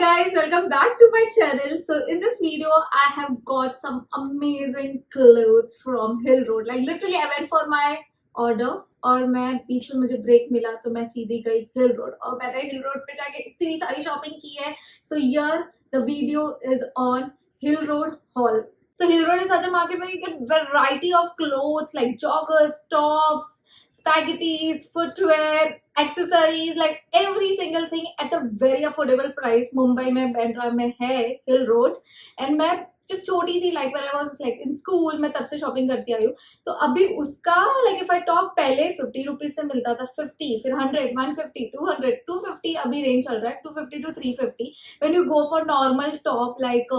guys, welcome back to my channel. So in this video I have got some amazing clothes from Hill Road. Like literally I went for my order और मैं बीच में मुझे break मिला तो मैं सीधी गई हिल road और मैंने हिल रोड पे जाके इतनी सारी शॉपिंग की है. So here the video is on Hill Road Hall. So Hill Road is such a market where you get variety of clothes like joggers, tops, spaghettis, footwear, accessories, like every single thing at a very affordable price. Mumbai में बैंड्रा में है हिल Road. And मैं जब छोटी थी like when I was like in school मैं तब से शॉपिंग करती आई हूँ. तो अभी उसका लाइक इफ आई टॉक पहले 50 रुपीज से मिलता था, 50 फिर 100, 150, 200, 250 अभी रेंज चल रहा है 250 to 350. When you go for normal top like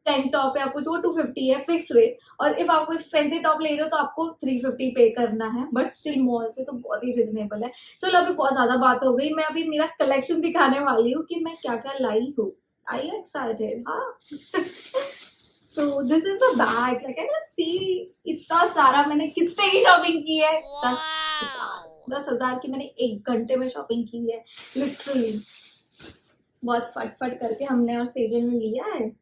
tank top या कुछ वो 250 है फिक्स रेट. और इफ आप कोई फैंसी टॉप ले रहे हो तो आपको 350 पे करना है, बट स्टिल मॉल से तो बहुत ही रिजनेबल है. चलो अभी बहुत ज्यादा बात हो गई. मैं अभी मेरा कलेक्शन दिखाने वाली हूँ कि मैं क्या क्या लाई हूँ. I am excited. हाँ. So this is the bag. Like I can see इतना सारा मैंने कितने की शॉपिंग की है. 10,000 की मैंने 1 घंटे में शॉपिंग की है लिटरली. बहुत फटफट करके हमने और सेजल ने लिया है.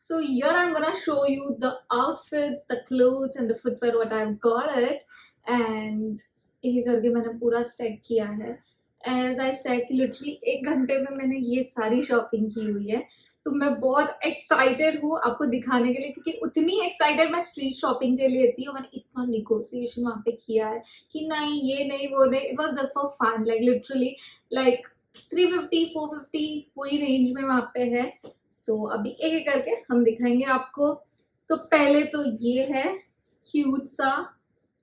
So here I'm gonna show you the outfits, the clothes and the footwear what I've got it. And एक करके मैंने पूरा स्टैक किया है. As I said literally 1 घंटे में मैंने ये सारी शॉपिंग की हुई है. तो मैं बहुत एक्साइटेड हूँ आपको दिखाने के लिए, क्योंकि उतनी एक्साइटेड मैं स्ट्रीट शॉपिंग के लिए थी और मैंने इतना निगोशिएशन वहाँ पे किया है कि नहीं ये नहीं वो नहीं. It was just for fun. Like literally like 350 450 वही रेंज में वहाँ पे है. तो अभी एक एक करके हम दिखाएंगे आपको. तो पहले तो ये है क्यूट सा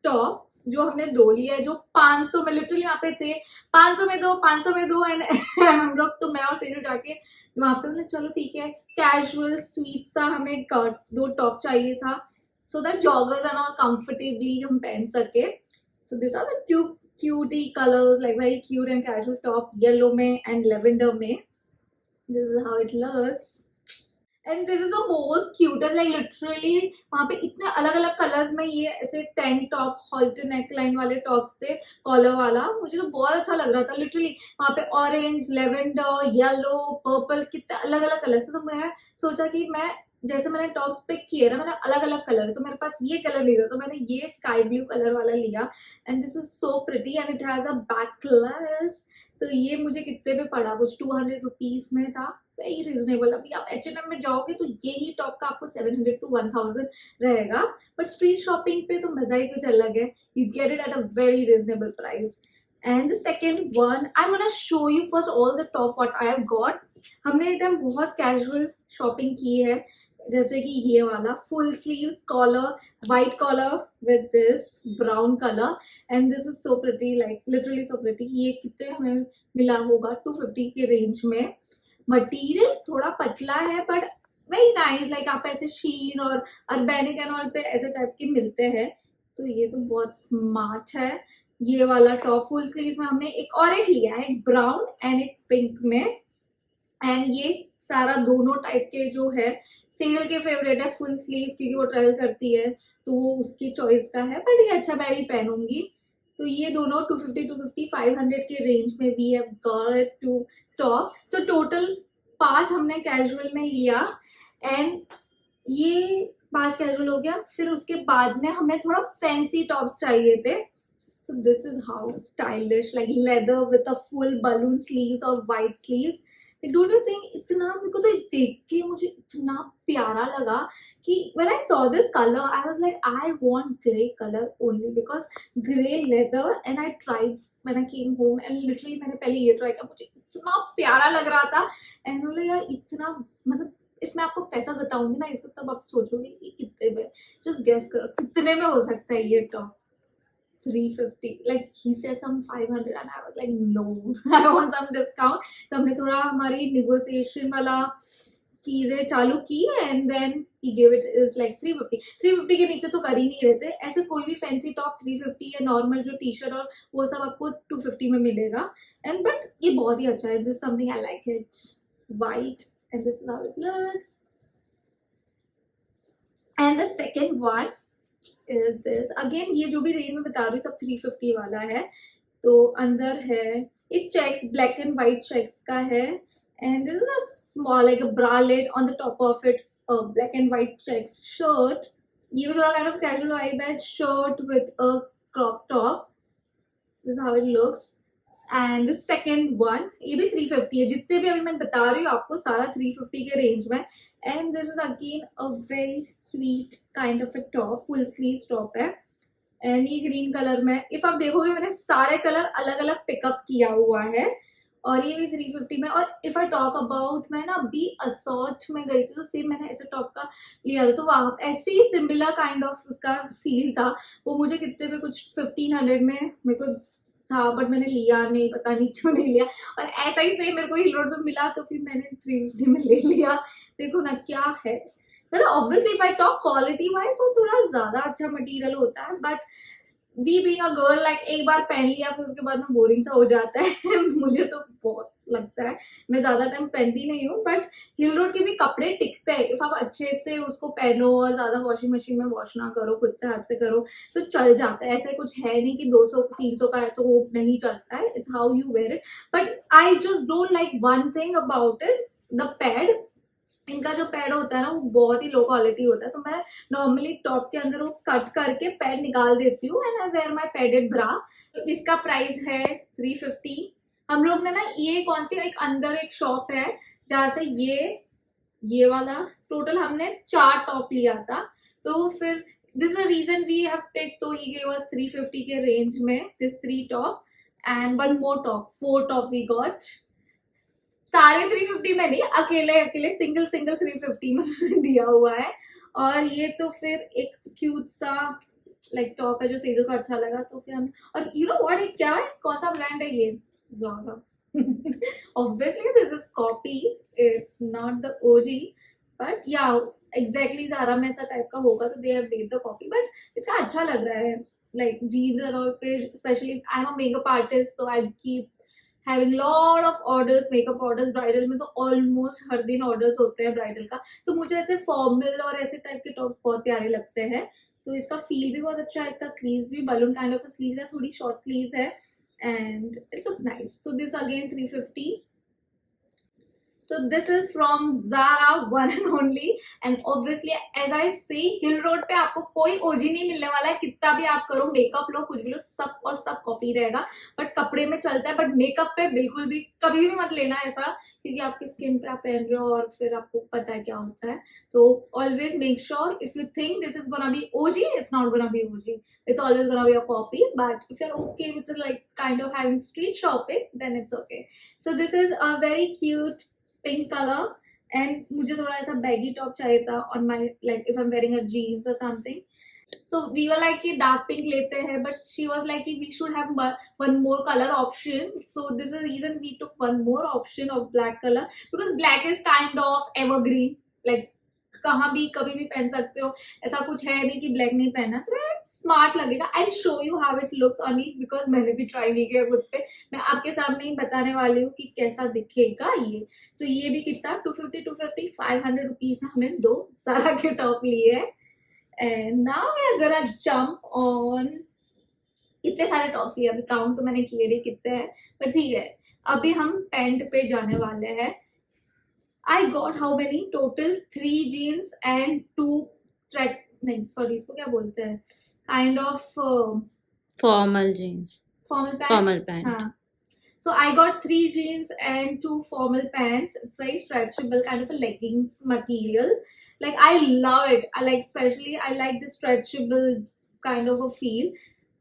टॉप जो हमने 2 लिया है, जो 500 में लिटरली यहाँ पे थे. 500 में दो 500 में दो. एंड हम लोग तो मैं और सेजल जाके वहां पे बोले चलो ठीक है कैजुअल स्वीट सा हमें 2 टॉप चाहिए था so that joggers and all comfortably हम पहन सके. तो this are the cutie colours like very cute and casual top. Yellow में एंड लेवेंडर में. This is how it looks. And this is the most cutest. Like literally वहाँ पे इतने अलग अलग कलर्स में ये ऐसे tank top halter neck line वाले टॉप्स थे कॉलर वाला. मुझे तो बहुत अच्छा लग रहा था लिटरली. वहाँ पे ऑरेंज, लेवेंडर, येलो, पर्पल कितने अलग अलग कलर्स थे. तो मैं सोचा कि मैं जैसे मैंने टॉप्स पिक किए ना मैंने अलग अलग कलर है तो मेरे पास ये कलर नहीं था तो मैंने ये स्काई ब्लू कलर वाला लिया. And this is so pretty and it has a back class. तो ये मुझे कितने में पड़ा, कुछ 200 रुपीज में था. Very reasonable. अभी आप H&M में जाओगे तो यही टॉप का आपको 700 to 1000 रहेगा. बट स्ट्रीट शॉपिंग पे तो मजा ही कुछ अलग है. You get it at a very reasonable price. And the second one I want to show you first all the top what I have got. हमने एक टाइम बहुत कैजुअल शॉपिंग की है, जैसे कि ये वाला full sleeves collar, white collar with this brown colour. And this is so pretty, like literally so pretty. ये कितने हमें मिला होगा 250 के रेंज में. मटीरियल थोड़ा पतला है बट वेरी नाइस. लाइक आप ऐसे शीन और अर्बेनिक एंड ऑल पे ऐसे टाइप के मिलते हैं. तो ये तो बहुत स्मार्ट है. ये वाला टॉप फुल स्लीव्स में हमने एक और एक लिया है, एक ब्राउन एंड एक पिंक में. एंड ये सारा दोनों टाइप के जो है सिंगल के फेवरेट है फुल स्लीव्स, क्योंकि वो ट्रेवल करती है तो वो उसकी चॉइस का है. बट ये अच्छा मैं भी पहनूंगी. तो ये दोनों 250 250 500 के रेंज में वी हैव गॉट 2 टॉप. तो टोटल 5 हमने कैजुअल में लिया. एंड ये 5 कैजुअल हो गया. फिर उसके बाद में हमें थोड़ा फैंसी टॉप्स चाहिए थे. So this is how stylish, like leather with a full balloon sleeves और white sleeves. Don't you think इतना मेरे को तो देख के मुझे इतना प्यारा लगा कि when I saw this color I was like I want grey color only because grey leather. And I tried when I came home and literally मैंने पहले ये ट्राई किया, मुझे इतना प्यारा लग रहा था. एंड बोले यार इतना मतलब इसमें आपको पैसा बताऊंगी ना इस वक्त तब आप सोचोगे कि कितने में. जस्ट गेस करो कितने में हो सकता है ये top. 350. Like he said some 500 and I was like no I want some discount. तो हमने थोड़ा हमारी negotiation वाला चीजें चालू की and then he gave it is like 350 के नीचे तो कर ही नहीं रहते. ऐसे कोई भी फैंसी टॉप 350 या नॉर्मल जो टी शर्ट और वो सब आपको 250 में मिलेगा. एंड बट ये बहुत ही अच्छा है. This something I like it white and this is how it looks. And the second one is this again. ये जो भी रेंज में बता रही हूँ सब 350 वाला है. तो अंदर है एक checks black and white checks का है. And this is a small like a bralette on the top of it, a black and white checks shirt. ये भी थोड़ा kind of casual vibe है, shirt with a crop top. This is how it looks. And the second one, ये भी 350 है. जितने भी अभी मैं बता रही हूँ आपको सारा 350 के रेंज में. And this is again a very sweet kind of a top, full sleeve top है. एंड ये ग्रीन कलर में, इफ आप देखोगे मैंने सारे कलर अलग अलग पिकअप किया हुआ है. और ये भी 350 में. और इफ आई टॉक अबाउट, मैं ना अभी असॉर्ट में गई थी तो सेम मैंने ऐसे टॉप का लिया था, तो वहाँ ऐसे ही सिमिलर काइंड ऑफ उसका फील था. वो मुझे कितने पे, कुछ 1500 में मेरे को था, बट मैंने लिया नहीं, पता नहीं क्यों नहीं लिया. और ऐसा ही सेम मेरे को हिल रोड पे मिला तो फिर मैंने 350 में ले लिया. देखो ना क्या है, मतलब obviously if I talk quality wise वो थोड़ा ज्यादा अच्छा मटेरियल होता है, but we being a girl like एक बार पहन लिया फिर उसके बाद में बोरिंग सा हो जाता है. मुझे तो बहुत लगता है, मैं ज्यादा टाइम पहनती नहीं हूँ, बट हिल रोड के भी कपड़े टिकते हैं इफ आप अच्छे से उसको पहनो और ज्यादा वॉशिंग मशीन में वॉश ना करो, खुद से हाथ से करो तो चल जाता है. ऐसे कुछ है नहीं कि 200-300 का है तो वो नहीं चलता है. It's how you wear it. But I just don't like one thing about it, the pad. इनका जो पैड होता है ना वो बहुत ही लो क्वालिटी होता है, तो मैं नॉर्मली टॉप के अंदर वो कट करके पैड निकाल देती हूँ and I wear my padded bra. तो इसका प्राइस है 350. हम लोग ने ना ये कौन सी एक अंदर एक शॉप है जहाँ से ये वाला टोटल हमने 4 टॉप लिया था, तो फिर this the reason we have pick. तो ही गेव अस 350 के रेंज में this 3 top and one more top, 4 top we got. सारे 350 में नहीं, अकेले सिंगल 350 में दिया हुआ है. और ये तो फिर एक क्यूट सा लाइक टॉप है जो सेजल को अच्छा लगा, तो फिर हम. और यू नो व्हाट, क्या है, कौन सा ब्रांड है ये, Zara. Obviously this is copy, it's not the OG, but या एग्जैक्टली ज़ारा में ऐसा टाइप का होगा तो they have made the copy. But इसका अच्छा लग रहा है लाइक जीन्स और पे, specially I am a makeup artist तो I keep having lot of orders, makeup orders. Bridal में तो ऑलमोस्ट हर दिन ऑर्डर्स होते हैं ब्राइडल का, तो मुझे ऐसे फॉर्मल और ऐसे टाइप के टॉप्स बहुत प्यारे लगते हैं. तो इसका फील भी बहुत अच्छा है. इसका स्लीव्स भी बलून काइंड ऑफ स्लीव्स है, थोड़ी शॉर्ट स्लीव्स है and it looks nice. So this again 350. So this is from Zara, one and only. And obviously as I say, hill road पे आपको कोई ओजी नहीं मिलने वाला है. कितना भी आप करो, मेकअप लो, कुछ भी लो, सब और सब कॉपी रहेगा. बट कपड़े में चलता है, बट मेकअप पे बिल्कुल भी कभी भी मत लेना ऐसा, क्योंकि आपकी स्किन पे आप पहन रहे हो और फिर आपको पता है क्या होता है. तो always make sure if you think this is gonna be OG, it's not gonna be OG, it's always gonna be a copy. But if you are okay with like kind of having street shopping then it's okay. So this is a very cute pink colour and मुझे थोड़ा ऐसा baggy top चाहिए था on my like if I am wearing a jeans और something. So we were like कि dark pink लेते हैं, but she was like कि we should have one more color option. So this is the reason we took one more option of black color, because black is kind of evergreen, like कहाँ भी कभी भी पहन सकते हो. ऐसा कुछ है नहीं कि ब्लैक नहीं पहनना, तो स्मार्ट लगेगा. I show you how it looks on me, because मैंने भी ट्राई नहीं किया खुद पे. मैं आपके सामने ही बताने वाली हूँ कि कैसा दिखेगा ये. तो ये भी कितना 250 500 रुपीज में हमने 2 सारा के टॉप लिए है. And now we are gonna jump on. इतने सारे टॉप्स लिए, अभी काउंट तो मैंने किए नहीं कितने हैं, पर ठीक है. अभी हम पैंट पे जाने वाले हैं. I got how many total 3 jeans and 2 track, नहीं सॉरी इसको क्या बोलते हैं, kind of formal jeans, formal pants. हाँ. So I got 3 jeans and 2 formal pants. It's very stretchable, kind of a leggings material. Like I love it. I like, especially I like the stretchable kind of a feel.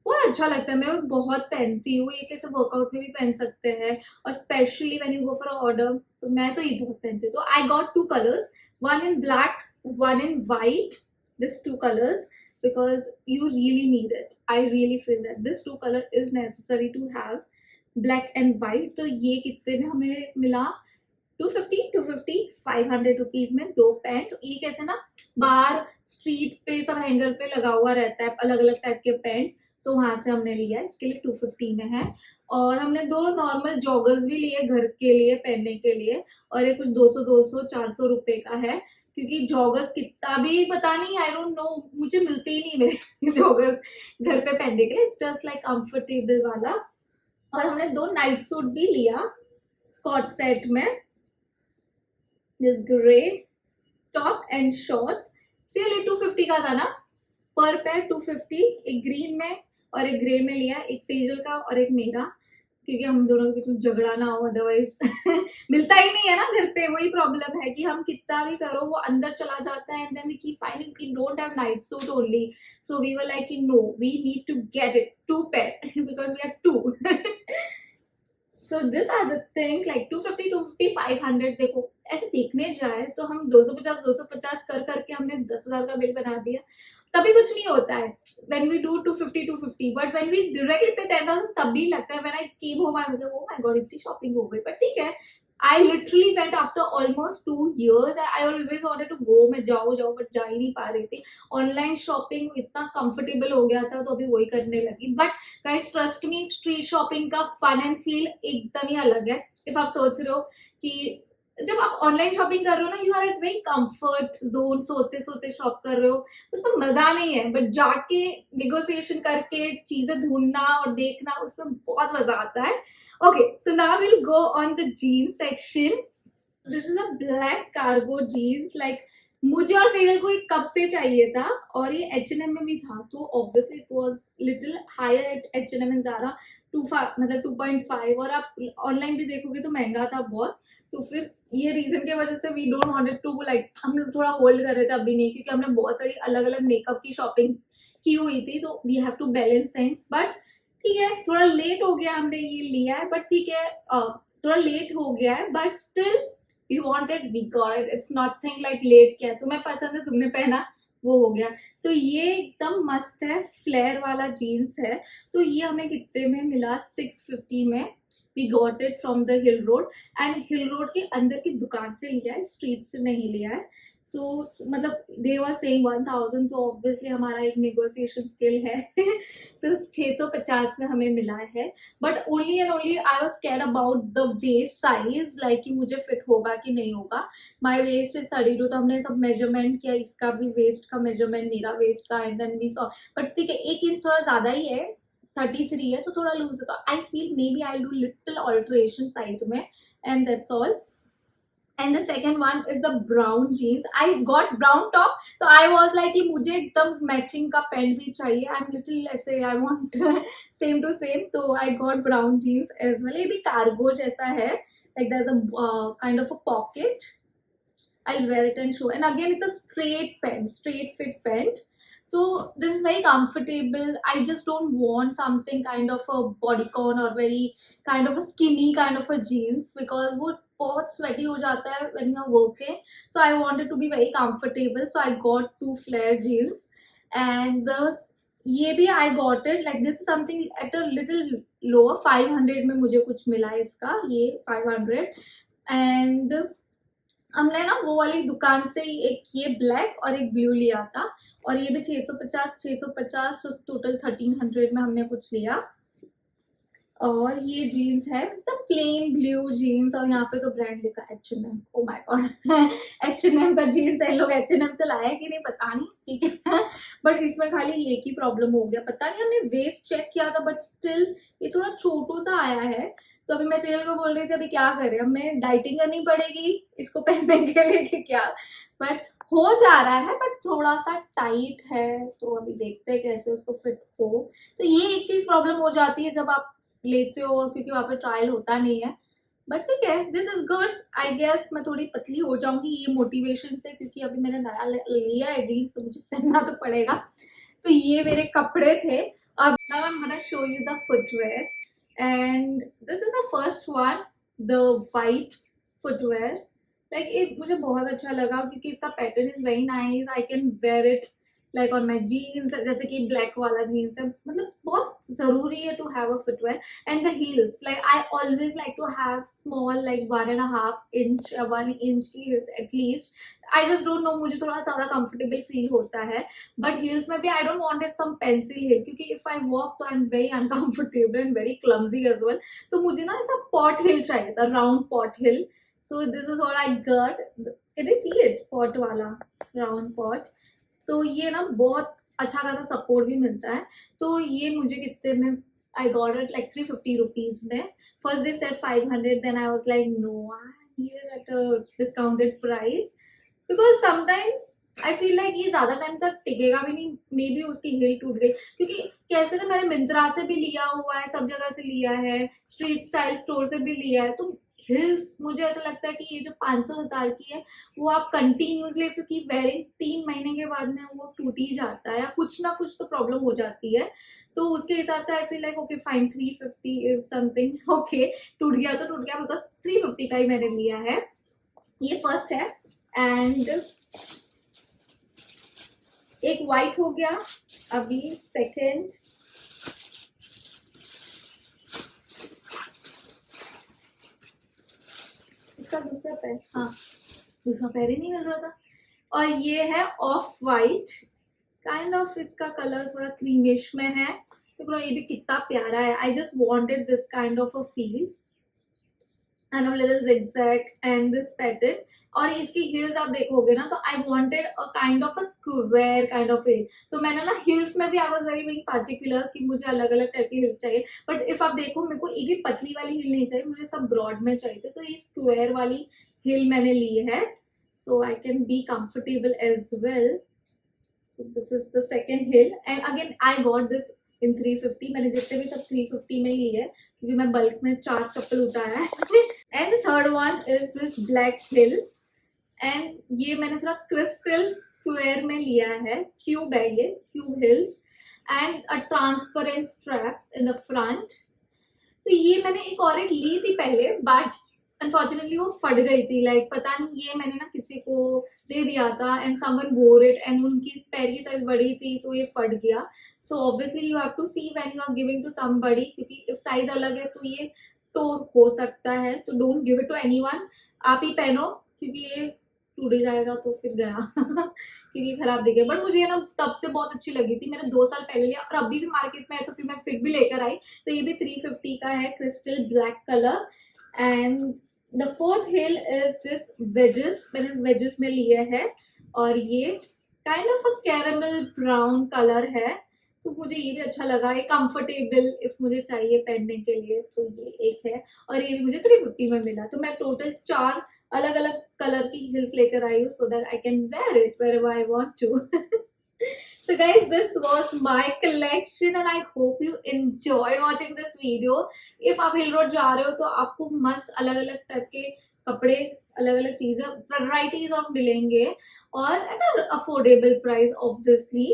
बहुत अच्छा लगता है, मैं बहुत पहनती हूँ. ये कैसे वर्कआउट में भी पहन सकते हैं, और specially when you go for a order, तो मैं तो ये बहुत पहनती हूँ. तो I got 2 colors, one in black, one in white. This 2 colors because you really need it. I really feel that this 2 color is necessary to have, black and white. तो ये कितने में हमें मिला, 250 500 रुपीज में 2 पैंट. ये कैसे ना बाहर स्ट्रीट पे सब हैंगर पे लगा हुआ रहता है अलग अलग टाइप के पैंट, तो वहां से हमने लिया है. इसके लिए 250 में है. और हमने 2 नॉर्मल जॉगर्स भी लिए घर के लिए पहनने के लिए, और ये कुछ 200 400 रुपए का है, क्योंकि जॉगर्स कितना भी पता नहीं, आई डोंट नो, मुझे मिलते ही नहीं मेरे जॉगर्स घर पे पहनने के लिए. इट्स जस्ट लाइक कंफर्टेबल वाला. और हमने 2 नाइट सूट भी लिया कॉट सेट में. This grey top and shorts. Sale 250 का था ना, पर पेयर 250। एक ग्रीन में और एक ग्रे में लिया, एक सेजल का और एक मेरा, क्योंकि हम दोनों के बीच में झगड़ा ना हो, अदरवाइज मिलता ही नहीं है ना घर पे। वही प्रॉब्लम है कि हम कितना भी करो वो अंदर चला जाता है, and then we keep finding we don't have night suit only, so we were like no, we need to get it 2 pair because we are 2 so this are the things like 250 250 500। देखो ऐसे देखने जाए तो हम 250 कर करके हमने 10,000 का बिल बना दिया, तभी कुछ नहीं होता है when we do 250 250, but when we directly pay 10,000 तब भी लगता है। when I came home I was like, oh my god, इतनी शॉपिंग हो गई। पर ठीक है, I literally went after almost 2 years. I always wanted to go, मैं जाऊँ बट जा ही नहीं पा रही थी। ऑनलाइन शॉपिंग इतना कंफर्टेबल हो गया था तो अभी वही करने लगी। But guys trust me, street shopping का फन एंड फील एकदम ही अलग है। इफ आप सोच रहे हो कि जब आप ऑनलाइन शॉपिंग कर रहे हो ना, you are at very comfort zone, सोते सोते शॉप कर रहे हो, उसमें मजा नहीं है। बट जाके निगोशिएशन करके चीजें ढूंढना और देखना, उसमें बहुत मजा आता है। Okay, so now we'll go on the jeans section. This is a black cargo jeans. Like मुझे और सेजल को ये कब से चाहिए था, और ये H&M में भी था, तो obviously it was little higher at H&M and Zara, 2.5 मतलब 2.5, और आप ऑनलाइन भी देखोगे तो महंगा था बहुत। तो फिर ये रीजन की वजह से we don't wanted to like, हम लोग थोड़ा होल्ड कर रहे थे अभी नहीं, क्योंकि हमने बहुत सारी अलग अलग मेकअप की शॉपिंग की हुई थी, तो we have to balance things. But ठीक है, थोड़ा लेट हो गया, हमने ये लिया है, बट ठीक है, थोड़ा लेट हो गया है, but still we wanted, we got it. It's nothing like late, क्या तुम्हें पसंद है तुमने पहना, वो हो गया। तो ये एकदम मस्त है, फ्लेयर वाला जीन्स है। तो ये हमें कितने में मिला, 650 में। We got it from the Hill Road, and Hill Road के अंदर की दुकान से लिया है, स्ट्रीट से नहीं लिया है। तो मतलब दे वर सेइंग 1000, तो ऑब्वियसली हमारा एक नेगोशिएशन स्किल है तो 650 में हमें मिला है। But only and only I was care about the waste size, like कि मुझे फिट होगा कि नहीं होगा। माय वेस्ट इज 32, तो हमने सब मेजरमेंट किया, इसका भी वेस्ट का मेजरमेंट, मेरा वेस्ट का, and then we saw. But ठीक है, 1 इंच थोड़ा ज्यादा ही है, 33 है तो थोड़ा लूज है, तो I feel may be I do little alteration side में, and that's all. And the second one is the brown jeans. I got brown top, so I was like कि मुझे एकदम मैचिंग का पैंट भी चाहिए। I'm little ऐसे I want same to same, तो I got brown jeans as well. ये भी कार्गो जैसा है, like there's a kind of a pocket. I'll wear it and show. And again, it's a straight pant, straight fit pant. So this is very comfortable. I just don't want something kind of a bodycon or very kind of a skinny kind of a jeans, because वो बहुत sweaty हो जाता है when you're working. So I wanted to be very comfortable. So I got 2 flare jeans, and ये भी I got it like this is something at a little lower, 500 में मुझे कुछ मिला है इसका, ये 500। एंड हमने ना वो वाली दुकान से ही एक ये ब्लैक और एक ब्लू लिया था, और ये भी 650, तो टोटल 1300 में हमने कुछ लिया। और ये जीन्स है मतलब प्लेन ब्लू जीन्स, और यहाँ पे तो ब्रांड लिखा है H&M। Oh my God H&M का जीन्स है, लोग H&M से लाया कि नहीं पता नहीं, ठीक है बट इसमें खाली एक ही प्रॉब्लम हो गया, पता नहीं, हमने वेस्ट चेक किया था बट स्टिल ये थोड़ा छोटू सा आया है। तो अभी मैं सेजल को बोल रही थी अभी क्या करें, हमें डाइटिंग करनी पड़ेगी इसको पहनने के लिए कि क्या, बट हो जा रहा है, बट थोड़ा सा टाइट है, तो अभी देखते हैं कैसे उसको फिट हो। तो ये एक चीज प्रॉब्लम हो जाती है जब आप लेते हो, क्योंकि वहां पे ट्रायल होता नहीं है। बट ठीक है, this is good. I guess मैं थोड़ी पतली हो जाऊंगी ये मोटिवेशन से, क्योंकि अभी मैंने नया लिया है जीन्स, तो मुझे पहनना तो पड़ेगा। तो ये मेरे कपड़े थे। अब now I am gonna show you the footwear, and this is the first one, the white footwear. Like ये मुझे बहुत अच्छा लगा, क्योंकि इसका pattern is very nice, I can wear it like on my jeans, जैसे कि ब्लैक वाला जीन्स है, मतलब बहुत जरूरी है to have a footwear. And the heels, like I always like to have small like 1.5 inch या 1 इंच की heels at least. I just don't know, मुझे थोड़ा ज्यादा कंफर्टेबल फील होता है। बट हील्स में भी I don't want it some pencil heel, क्योंकि इफ आई वॉक तो I am very uncomfortable and very clumsy as well. तो मुझे ना ऐसा पॉट हिल चाहिए था, round pot heel. So this is what I got. Can you see it, pot वाला round pot. तो ये ना बहुत अच्छा खासा सपोर्ट भी मिलता है। तो ये मुझे कितने में, I got it like 350 rupees में। First they said 500, then I was like no, I here at a discounted price because sometimes I feel like ये ज्यादा टाइम तक टिकेगा भी नहीं, मे बी उसकी हिल टूट गई क्योंकि कैसे ना मैंने मिंत्रा से भी लिया हुआ है, सब जगह से लिया है, स्ट्रीट स्टाइल स्टोर से भी लिया है, तो हिल्स मुझे ऐसा लगता है कि ये जो 500,000 की है वो आप continuously if you keep wearing 3 महीने के बाद में वो टूट ही जाता है या कुछ ना कुछ तो प्रॉब्लम हो जाती है। तो उसके हिसाब से आई feel like okay fine 350 is something okay, टूट गया तो टूट गया बिकॉज 350 का ही मैंने लिया है। ये फर्स्ट है एंड एक वाइट हो गया, अभी सेकंड इसका दूसरा पैर, हाँ दूसरा पैर ही नहीं मिल रहा था। और ये है ऑफ वाइट, काइंड ऑफ इसका कलर थोड़ा क्रीमिश में है, तो ये भी कितना प्यारा है। I just wanted this kind of a feel and a little zigzag and this pattern. और इसकी हील्स आप देखोगे ना तो I wanted a kind of a square kind of heel, तो मैंने ना हील्स में भी I was very very particular कि मुझे अलग अलग टाइप की हिल्स चाहिए, बट इफ आप देखो मेरे को एक भी पतली वाली हिल नहीं चाहिए, मुझे सब ब्रॉड में चाहिए, तो ये स्क्वायर वाली हिल मैंने ली है so I can be comfortable as well. So this is the second heel and again I got this in 350, मैंने जितने भी सब 350 में ही ली है क्योंकि मैं बल्क में 4 चप्पल उठाया है। And third one is this black hill and ये मैंने थोड़ा क्रिस्टल स्क्वायर में लिया है, क्यूब है ये, cube hills and a transparent strap in the front. तो ये मैंने एक ली थी पहले बट अनफॉर्चुनेटली वो फट गई थी, लाइक पता नहीं ये मैंने ना किसी को दे दिया था एंड समवन वोर इट एंड उनकी पैर की साइज बड़ी थी तो ये फट गया। So obviously you have to see when you are giving to somebody, क्योंकि इफ साइज अलग है तो ये टोर हो सकता है, तो don't give it to anyone, आप ही पहनो क्योंकि ये टूट जाएगा तो फिर गया क्योंकि खराब दिखे। बट मुझे ना तब से बहुत अच्छी लगी थी, मैंने 2 साल पहले लिया और अभी भी मार्केट में है तो फिर मैं फिर भी लेकर आई। तो ये भी 350 का है, crystal black colour. And the fourth hill is this wages, मैंने वेजेस में लिए है और ये kind of a caramel brown colour है, तो मुझे ये भी अच्छा लगा, ये कंफर्टेबल इफ मुझे चाहिए पहनने के लिए, तो ये एक है और ये भी मुझे 350 में मिला। तो मैं टोटल 4 अलग अलग कलर की हिल्स लेकर आई हूँ so that I can wear it wherever I want to. So guys, this was my collection and I hope you enjoyed watching this video. If आप हिल रोड जा रहे हो तो आपको मस्त अलग अलग टाइप के कपड़े, अलग अलग चीजें, varieties of मिलेंगे और at an affordable price obviously.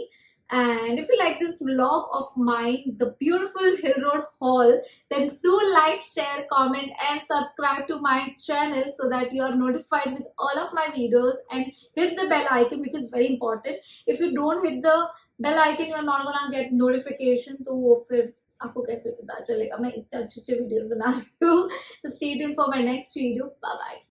And if you like this vlog of mine, the beautiful Hill Road haul, then do like, share, comment and subscribe to my channel so that you are notified with all of my videos and hit the bell icon, which is very important. If you don't hit the bell icon, you are not gonna get notification, तो वो फिर आपको कैसे पता चलेगा मैं इतने अच्छे अच्छे वीडियोस बना रही हूँ। So stay tuned for my next video. Bye bye.